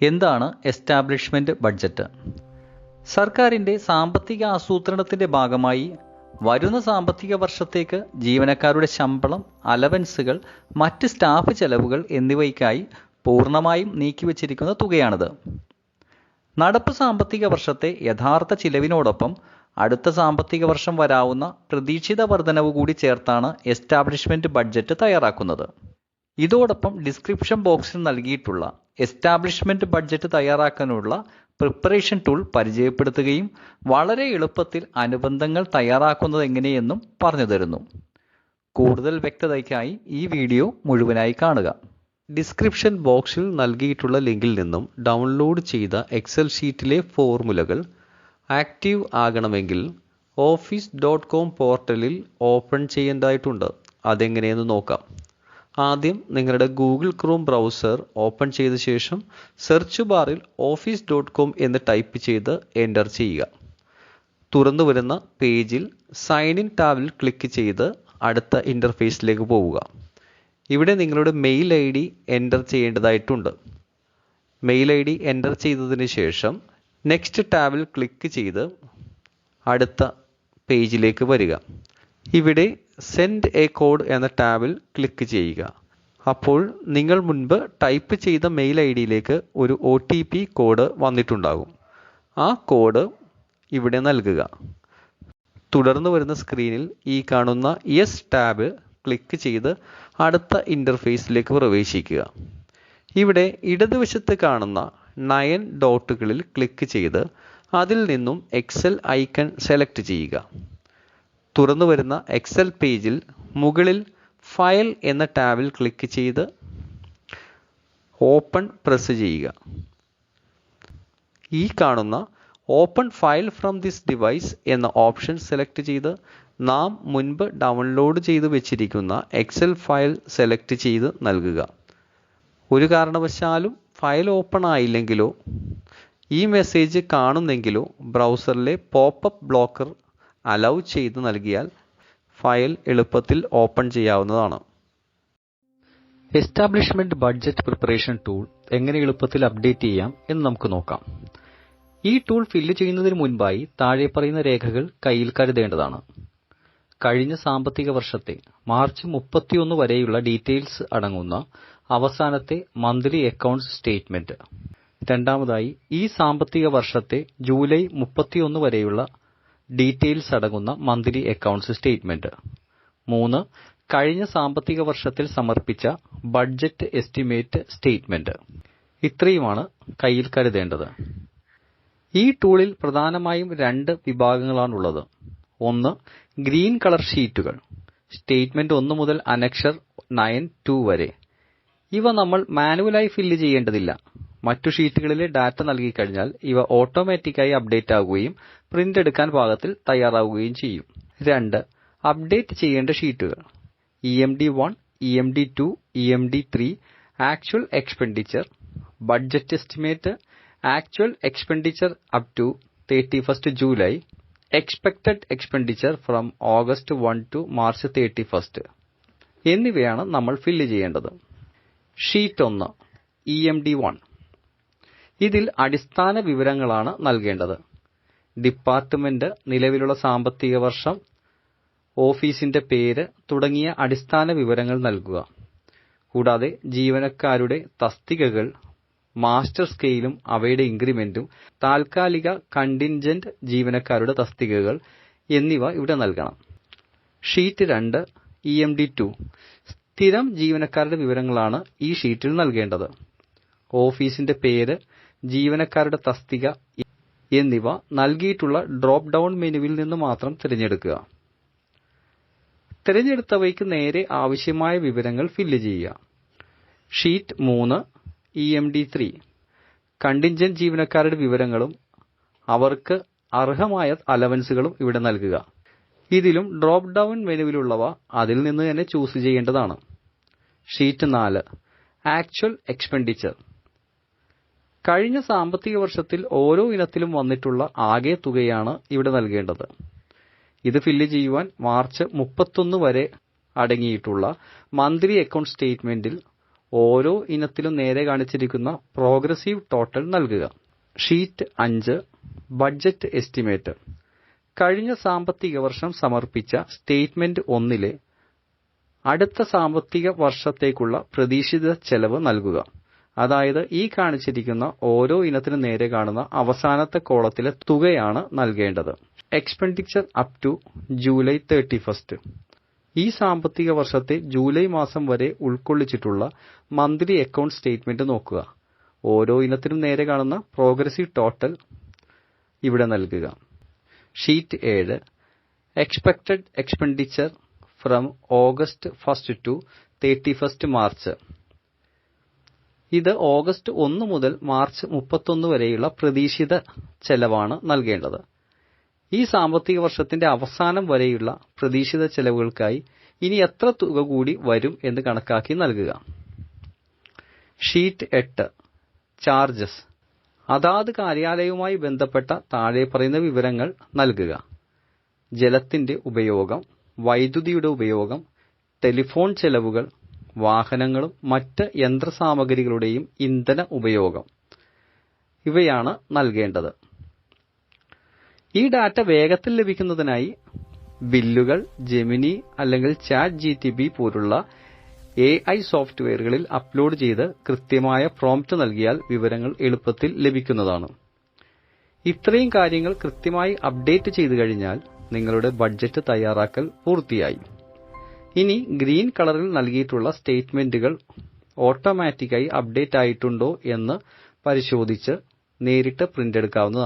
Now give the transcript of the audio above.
എന്താണ് establishment budget? സർക്കാരിൻ്റെ സാമ്പത്തിക ആസൂത്രണത്തിൻ്റെ ഭാഗമായി വരുന്ന സാമ്പത്തിക വർഷത്തേക്ക് ജീവനക്കാരുടെ ശമ്പളം, അലവൻസുകൾ, മറ്റ് സ്റ്റാഫ് ചെലവുകൾ എന്നിവയ്ക്കായി പൂർണ്ണമായും നീക്കിവച്ചിരിക്കുന്ന തുകയാണിത്. നടപ്പ് സാമ്പത്തിക വർഷത്തെ യഥാർത്ഥ ചിലവിനോടൊപ്പം അടുത്ത സാമ്പത്തിക വർഷം വരാവുന്ന പ്രതീക്ഷിത വർധനവ് കൂടി ചേർത്താണ് എസ്റ്റാബ്ലിഷ്മെന്റ് ബഡ്ജറ്റ് തയ്യാറാക്കുന്നത്. ഇതോടൊപ്പം ഡിസ്ക്രിപ്ഷൻ ബോക്സിൽ നൽകിയിട്ടുള്ള എസ്റ്റാബ്ലിഷ്മെന്റ് ബഡ്ജറ്റ് തയ്യാറാക്കാനുള്ള പ്രിപ്പറേഷൻ ടൂൾ പരിചയപ്പെടുത്തുകയും വളരെ എളുപ്പത്തിൽ അനുബന്ധങ്ങൾ തയ്യാറാക്കുന്നത് എങ്ങനെയെന്നും പറഞ്ഞു തരുന്നു. കൂടുതൽ വ്യക്തതയ്ക്കായി ഈ വീഡിയോ മുഴുവനായി കാണുക. ഡിസ്ക്രിപ്ഷൻ ബോക്സിൽ നൽകിയിട്ടുള്ള ലിങ്കിൽ നിന്നും ഡൗൺലോഡ് ചെയ്ത എക്സൽ ഷീറ്റിലെ ഫോർമുലകൾ ആക്റ്റീവ് ആകണമെങ്കിൽ office.com പോർട്ടലിൽ ഓപ്പൺ ചെയ്യേണ്ടതായിട്ടുണ്ട്. അതെങ്ങനെയെന്ന് നോക്കാം. ആദ്യം നിങ്ങളുടെ ഗൂഗിൾ ക്രോം ബ്രൗസർ ഓപ്പൺ ചെയ്ത ശേഷം സെർച്ച് ബാറിൽ office.com എന്ന് ടൈപ്പ് ചെയ്ത് എൻ്റർ ചെയ്യുക. തുറന്നു വരുന്ന പേജിൽ സൈൻ ഇൻ ടാബിൽ ക്ലിക്ക് ചെയ്ത് അടുത്ത ഇൻ്റർഫേസിലേക്ക് പോവുക. ഇവിടെ നിങ്ങളുടെ മെയിൽ ID എൻ്റർ ചെയ്യേണ്ടതായിട്ടുണ്ട്. മെയിൽ ID എൻ്റർ ചെയ്തതിന് ശേഷം നെക്സ്റ്റ് ടാബിൽ ക്ലിക്ക് ചെയ്ത് അടുത്ത പേജിലേക്ക് വരിക. ഇവിടെ സെൻഡ് എ കോഡ് എന്ന ടാബിൽ ക്ലിക്ക് ചെയ്യുക. അപ്പോൾ നിങ്ങൾ മുൻപ് ടൈപ്പ് ചെയ്ത മെയിൽ IDയിലേക്ക് ഒരു OTP കോഡ് വന്നിട്ടുണ്ടാകും. ആ കോഡ് ഇവിടെ നൽകുക. തുടർന്ന് വരുന്ന സ്ക്രീനിൽ ഈ കാണുന്ന യെസ് ടാബ് ക്ലിക്ക് ചെയ്ത് അടുത്ത ഇൻ്റർഫേസിലേക്ക് പ്രവേശിക്കുക. ഇവിടെ ഇടതുവശത്ത് കാണുന്ന 9 ഡോട്ടുകളിൽ ക്ലിക്ക് ചെയ്ത് അതിൽ നിന്നും എക്സൽ ഐക്കൺ സെലക്ട് ചെയ്യുക. തുറന്നു വരുന്ന എക്സൽ പേജിൽ മുകളിൽ ഫയൽ എന്ന ടാബിൽ ക്ലിക്ക് ചെയ്ത് ഓപ്പൺ പ്രസ് ചെയ്യുക. ഈ കാണുന്ന open file from this device എന്ന ഓപ്ഷൻ സെലക്ട് ചെയ്ത് നാം മുൻപ് ഡൗൺലോഡ് ചെയ്ത് വെച്ചിരിക്കുന്ന എക്സൽ ഫയൽ സെലക്ട് ചെയ്ത് നൽകുക. ഒരു കാരണവശാലും ഫയൽ ഓപ്പൺ ആയില്ലെങ്കിലോ ഈ മെസ്സേജ് കാണുന്നെങ്കിലോ ബ്രൗസറിലെ പോപ്പപ്പ് ബ്ലോക്കർ അലൗ ചെയ്ത് നൽകിയാൽ ഫയൽ എളുപ്പത്തിൽ ഓപ്പൺ ചെയ്യാവുന്നതാണ്. എസ്റ്റാബ്ലിഷ്മെന്റ് ബഡ്ജറ്റ് പ്രിപ്പറേഷൻ ടൂൾ എങ്ങനെ എളുപ്പത്തിൽ അപ്ഡേറ്റ് ചെയ്യാം എന്ന് നമുക്ക് നോക്കാം. ഈ ടൂൾ ഫില്ല് ചെയ്യുന്നതിന് മുൻപായി താഴെ പറയുന്ന രേഖകൾ കയ്യിൽ കരുതേണ്ടതാണ്. കഴിഞ്ഞ സാമ്പത്തിക വർഷത്തെ മാർച്ച് 31 വരെയുള്ള ഡീറ്റെയിൽസ് അടങ്ങുന്ന അവസാനത്തെ മന്ത്ലി അക്കൗണ്ട്സ് സ്റ്റേറ്റ്മെന്റ്. രണ്ടാമതായി ഈ സാമ്പത്തിക വർഷത്തെ ജൂലൈ 31 വരെയുള്ള ഡീറ്റെയിൽസ് അടങ്ങുന്ന മന്ത്ലി അക്കൗണ്ട്സ് സ്റ്റേറ്റ്മെന്റ്. 3. കഴിഞ്ഞ സാമ്പത്തിക വർഷത്തിൽ സമർപ്പിച്ച ബഡ്ജറ്റ് എസ്റ്റിമേറ്റ് സ്റ്റേറ്റ്മെന്റ്. ഇത്രയുമാണ് കയ്യിൽ കരുതേണ്ടത്. ഈ ടൂളിൽ പ്രധാനമായും 2 വിഭാഗങ്ങളാണുള്ളത്. ഒന്ന്, ഗ്രീൻ കളർ ഷീറ്റുകൾ, സ്റ്റേറ്റ്മെന്റ് 1 മുതൽ അനക്ഷർ 9-2 വരെ. ഇവ നമ്മൾ മാനുവലായി ഫില്ല് ചെയ്യേണ്ടതില്ല. മറ്റു ഷീറ്റുകളിലെ ഡാറ്റ നൽകിക്കഴിഞ്ഞാൽ ഇവ ഓട്ടോമാറ്റിക്കായി അപ്ഡേറ്റ് ആകുകയും പ്രിന്റ് എടുക്കാൻ പാകത്തിൽ തയ്യാറാവുകയും ചെയ്യും. 2. അപ്ഡേറ്റ് ചെയ്യേണ്ട ഷീറ്റുകൾ EMD1, EMD2, EMD3, actual expenditure, budget estimate, actual expenditure up to 31st July, expected expenditure from August 1 to March 31st എന്നിവയാണ് നമ്മൾ ഫില്ല് ചെയ്യേണ്ടത്. Sheet 1 EMD1. ഇതിൽ അടിസ്ഥാന വിവരങ്ങളാണ് നൽകേണ്ടത്. ഡിപ്പാർട്ട്മെന്റ്, നിലവിലുള്ള സാമ്പത്തിക വർഷം, ഓഫീസിന്റെ പേര് തുടങ്ങിയ അടിസ്ഥാന വിവരങ്ങൾ നൽകുക. കൂടാതെ ജീവനക്കാരുടെ തസ്തികകൾ, മാസ്റ്റർ സ്കെയിലും അവയുടെ ഇൻക്രിമെന്റും, താൽക്കാലിക കണ്ടിൻജന്റ് ജീവനക്കാരുടെ തസ്തികകൾ എന്നിവ ഇവിടെ നൽകണം. Sheet 2 EMD2. സ്ഥിരം ജീവനക്കാരുടെ വിവരങ്ങളാണ് ഈ ഷീറ്റിൽ നൽകേണ്ടത്. ഓഫീസിന്റെ പേര്, ജീവനക്കാരുടെ തസ്തിക എന്നിവ നൽകിയിട്ടുള്ള ഡ്രോപ്പ് ഡൗൺ മെനുവിൽ നിന്ന് മാത്രം തിരഞ്ഞെടുക്കുക. തിരഞ്ഞെടുത്തവയ്ക്ക് നേരെ ആവശ്യമായ വിവരങ്ങൾ ഫില്ല് ചെയ്യുക. Sheet 3 EMD3. കണ്ടിൻജന്റ് ജീവനക്കാരുടെ വിവരങ്ങളും അവർക്ക് അർഹമായ അലവൻസുകളും ഇവിടെ നൽകുക. ഇതിലും ഡ്രോപ്പ് ഡൗൺ മെനുവിലുള്ളവ അതിൽ നിന്ന് തന്നെ ചൂസ് ചെയ്യേണ്ടതാണ്. Sheet 4 actual expenditure. കഴിഞ്ഞ സാമ്പത്തിക വർഷത്തിൽ ഓരോ ഇനത്തിലും വന്നിട്ടുള്ള ആകെ തുകയാണ് ഇവിടെ നൽകേണ്ടത്. ഇത് ഫില്ല് ചെയ്യുവാൻ മാർച്ച് 31 വരെ അടങ്ങിയിട്ടുള്ള മന്ത്ലി അക്കൗണ്ട് സ്റ്റേറ്റ്മെന്റിൽ ഓരോ ഇനത്തിലും നേരെ കാണിച്ചിരിക്കുന്ന പ്രോഗ്രസീവ് ടോട്ടൽ നൽകുക. Sheet 5 budget estimate. കഴിഞ്ഞ സാമ്പത്തിക വർഷം സമർപ്പിച്ച സ്റ്റേറ്റ്മെന്റ് 1-ലെ അടുത്ത സാമ്പത്തിക വർഷത്തേക്കുള്ള പ്രതീക്ഷിത ചെലവ് നൽകുക. അതായത് ഈ കാണിച്ചിരിക്കുന്ന ഓരോ ഇനത്തിനും നേരെ കാണുന്ന അവസാനത്തെ കോളത്തിലെ തുകയാണ് നൽകേണ്ടത്. Expenditure up to July 31. ഈ സാമ്പത്തിക വർഷത്തെ ജൂലൈ മാസം വരെ ഉൾക്കൊള്ളിച്ചിട്ടുള്ള മന്ത്ലി അക്കൗണ്ട് സ്റ്റേറ്റ്മെന്റ് നോക്കുക. ഓരോ ഇനത്തിനും നേരെ കാണുന്ന പ്രോഗ്രസീവ് ടോട്ടൽ ഇവിടെ നൽകുക. Sheet 7 expected expenditure from August 1 to 31 March. ഇത് ഓഗസ്റ്റ് 1 മുതൽ മാർച്ച് 31 വരെയുള്ള പ്രതീക്ഷിത ചെലവാണ് നൽകേണ്ടത്. ഈ സാമ്പത്തിക വർഷത്തിന്റെ അവസാനം വരെയുള്ള പ്രതീക്ഷിത ചെലവുകൾക്കായി ഇനി എത്ര തുക കൂടി വരും എന്ന് കണക്കാക്കി നൽകുക. Sheet 8 charges. അതാത് കാര്യാലയവുമായി ബന്ധപ്പെട്ട താഴെ പറയുന്ന വിവരങ്ങൾ നൽകുക. ജലത്തിന്റെ ഉപയോഗം, വൈദ്യുതിയുടെ ഉപയോഗം, ടെലിഫോൺ ചെലവുകൾ, വാഹനങ്ങളും മറ്റ് യന്ത്രസാമഗ്രികളുടെയും ഇന്ധന ഉപയോഗം ഇവയാണ് നൽകേണ്ടത്. ഈ ഡാറ്റ വേഗത്തിൽ ലഭിക്കുന്നതിനായി ബില്ലുകൾ ജെമിനി അല്ലെങ്കിൽ ചാറ്റ് GTP പോലുള്ള AI സോഫ്റ്റ്വെയറുകളിൽ അപ്ലോഡ് ചെയ്ത് കൃത്യമായ പ്രോംപ്റ്റ് നൽകിയാൽ വിവരങ്ങൾ എളുപ്പത്തിൽ ലഭിക്കുന്നതാണ്. ഇത്രയും കാര്യങ്ങൾ കൃത്യമായി അപ്ഡേറ്റ് ചെയ്തു കഴിഞ്ഞാൽ നിങ്ങളുടെ ബഡ്ജറ്റ് തയ്യാറാക്കൽ പൂർത്തിയായി. ഇനി ഗ്രീൻ കളറിൽ നൽകിയിട്ടുള്ള സ്റ്റേറ്റ്മെന്റുകൾ ഓട്ടോമാറ്റിക്കായി അപ്ഡേറ്റ് ആയിട്ടുണ്ടോ എന്ന് പരിശോധിച്ച് നേരിട്ട് പ്രിന്റ് എടുക്കാവുന്നതാണ്.